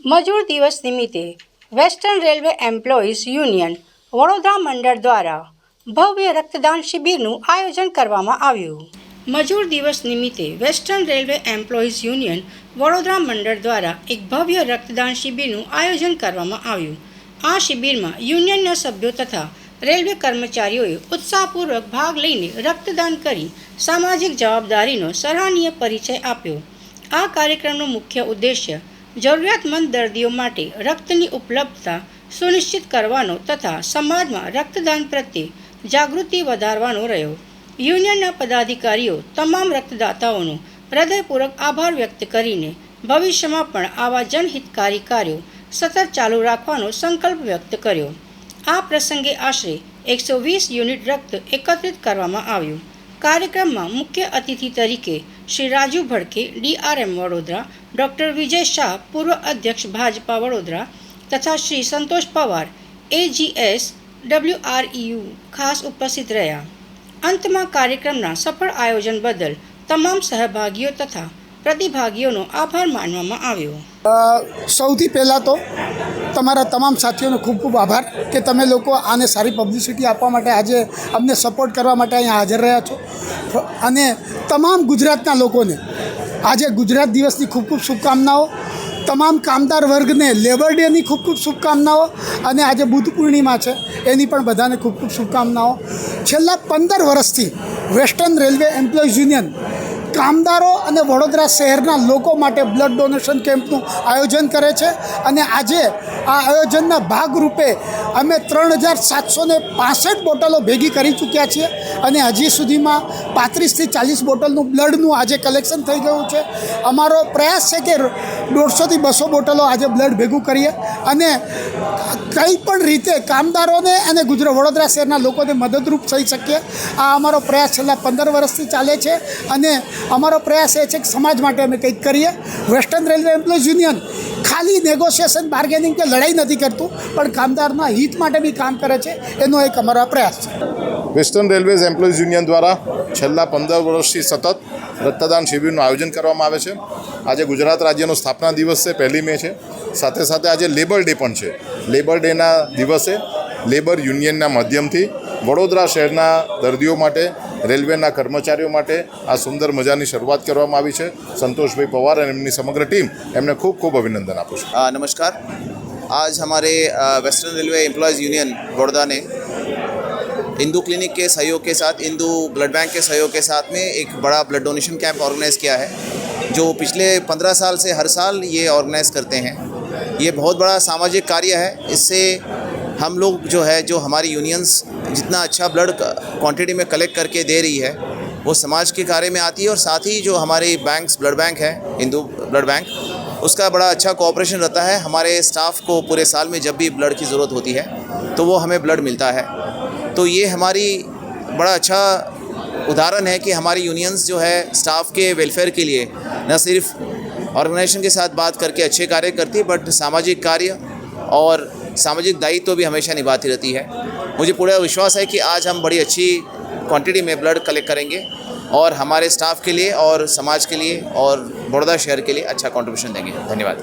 મજૂર દિવસ નિમિત્તે western railway employees union Vadodara મંડળ દ્વારા ભવ્ય રક્તદાન શિબિરનું આયોજન કરવામાં આવ્યું. મજૂર દિવસ નિમિત્તે western railway employees union Vadodara મંડળ દ્વારા એક ભવ્ય રક્તદાન શિબિરનું આયોજન કરવામાં આવ્યું. આ શિબિરમાં યુનિયનના સભ્યો તથા રેલવે કર્મચારીઓએ ઉત્સાહપૂર્વક ભાગ લઈને રક્તદાન કરી સામાજિક જવાબદારીનો સરાહનીય પરિચય આપ્યો. આ કાર્યક્રમનો મુખ્ય ઉદ્દેશ્ય જરૂરિયાતમંદ દર્દીઓ માટે રક્તની ઉપલબ્ધતા સુનિશ્ચિત કરવાનો તથા સમાજમાં રક્તદાન પ્રત્યે જાગૃતિ વધારવાનો રહ્યો. યુનિયનના પદાધિકારીઓ તમામ રક્તદાતાઓનો હૃદયપૂર્વક આભાર વ્યક્ત કરીને ભવિષ્યમાં પણ આવા જનહિતકારી કાર્યો સતત ચાલુ રાખવાનો સંકલ્પ વ્યક્ત કર્યો. આ પ્રસંગે આશરે 120 યુનિટ રક્ત એકત્રિત કરવામાં આવ્યું. કાર્યક્રમમાં મુખ્ય અતિથિ તરીકે શ્રી રાજુ ભડકે DRM વડોદરા, ડૉક્ટર વિજય શાહ પૂર્વ અધ્યક્ષ ભાજપા વડોદરા તથા શ્રી સંતોષ પવાર AGS WREU ખાસ ઉપસ્થિત રહ્યા. અંતમાં કાર્યક્રમના સફળ આયોજન બદલ તમામ સહભાગીઓ તથા પ્રતિભાગીઓનો આભાર માનવામાં આવ્યો. સૌથી પહેલાં તો તમારા તમામ સાથીઓનો ખૂબ ખૂબ આભાર કે તમે લોકો આને સારી પબ્લિસિટી આપવા માટે આજે અમને સપોર્ટ કરવા માટે અહીંયા હાજર રહ્યા છો. અને તમામ ગુજરાતના લોકોને આજે ગુજરાત દિવસની ખૂબ ખૂબ શુભકામનાઓ. તમામ કામદાર વર્ગને લેબર ડેની ખૂબ ખૂબ શુભકામનાઓ. અને આજે બુદ્ધ પૂર્ણિમા છે એની પણ બધાને ખૂબ ખૂબ શુભકામનાઓ. છેલ્લા 15 વર્ષથી વેસ્ટર્ન રેલવે એમ્પ્લોઈઝ યુનિયન કામદારો અને વડોદરા શહેરના લોકો માટે બ્લડ ડોનેશન કેમ્પનું આયોજન કરે છે. અને આજે આ આયોજનના ભાગરૂપે અમે 3765 બોટલો ભેગી કરી ચૂક્યા છીએ. અને હજી સુધીમાં 35થી 40 બોટલનું બ્લડનું આજે કલેક્શન થઈ ગયું છે. અમારો પ્રયાસ છે કે 150 થી 200 બોટલો આજે બ્લડ ભેગું કરીએ અને કંઈ પણ રીતે કામદારોને અને વડોદરા શહેરના લોકોને મદદરૂપ થઈ શકીએ. આ અમારો પ્રયાસ છેલ્લા 15 વર્ષથી ચાલે છે. અને અમારો પ્રયાસ એ છે કે સમાજ માટે અમે કંઈક કરીએ. વેસ્ટર્ન રેલવે એમ્પ્લોઈઝ યુનિયન ખાલી નેગોશિએશન, બાર્ગેનિંગ કે લડાઈ નથી કરતું, પણ કામદારના હિત માટે બી કામ કરે છે. એનો એક અમારો પ્રયાસ છે. વેસ્ટર્ન રેલવેઝ એમ્પ્લોઈઝ યુનિયન દ્વારા છેલ્લા 15 વર્ષથી સતત રક્તદાન શિબિરનું આયોજન કરવામાં આવે છે. આજે ગુજરાત રાજ્યનો સ્થાપના દિવસ છે, 1 મે છે. સાથે સાથે આજે લેબર ડે પણ છે. લેબર ડેના દિવસે લેબર યુનિયનના માધ્યમથી વડોદરા શહેરના દર્દીઓ માટે, રેલવેના કર્મચારીઓ માટે આ સુંદર મજાની શરૂઆત કરવામાં આવી છે. સંતોષભાઈ પવાર અને એમની સમગ્ર ટીમ, એમને ખૂબ ખૂબ અભિનંદન આપું છું. नमस्कार. आज हमारे western railway employees union Baroda ने इंदू क्लिनिक के सहयोग के साथ, इंदू ब्लड बैंक के सहयोग के साथ में एक बड़ा ब्लड डोनेशन कैंप ऑर्गेनाइज़ किया है, जो पिछले 15 साल से हर साल ये ऑर्गेनाइज़ करते हैं. ये बहुत बड़ा सामाजिक कार्य है. इससे हम लोग जो है, जो हमारी यूनियंस जितना अच्छा ब्लड क्वांटिटी में कलेक्ट करके दे रही है, वो समाज के कार्य में आती है. और साथ ही जो हमारे बैंक्स, ब्लड बैंक है, इंदू ब्लड बैंक, उसका बड़ा अच्छा कोऑपरेशन रहता है. हमारे स्टाफ को पूरे साल में जब भी ब्लड की ज़रूरत होती है तो वो हमें ब्लड मिलता है. तो ये हमारी बड़ा अच्छा उदाहरण है कि हमारी यूनियंस जो है स्टाफ के वेलफेयर के लिए न सिर्फ ऑर्गेनाइजेशन के साथ बात करके अच्छे कार्य करती है, बट सामाजिक कार्य और सामाजिक दायित्व भी हमेशा निभाती रहती है. मुझे पूरा विश्वास है कि आज हम बड़ी अच्छी क्वांटिटी में ब्लड कलेक्ट करेंगे और हमारे स्टाफ के लिए और समाज के लिए और बड़ौदा शहर के लिए अच्छा कंट्रीब्यूशन देंगे. धन्यवाद.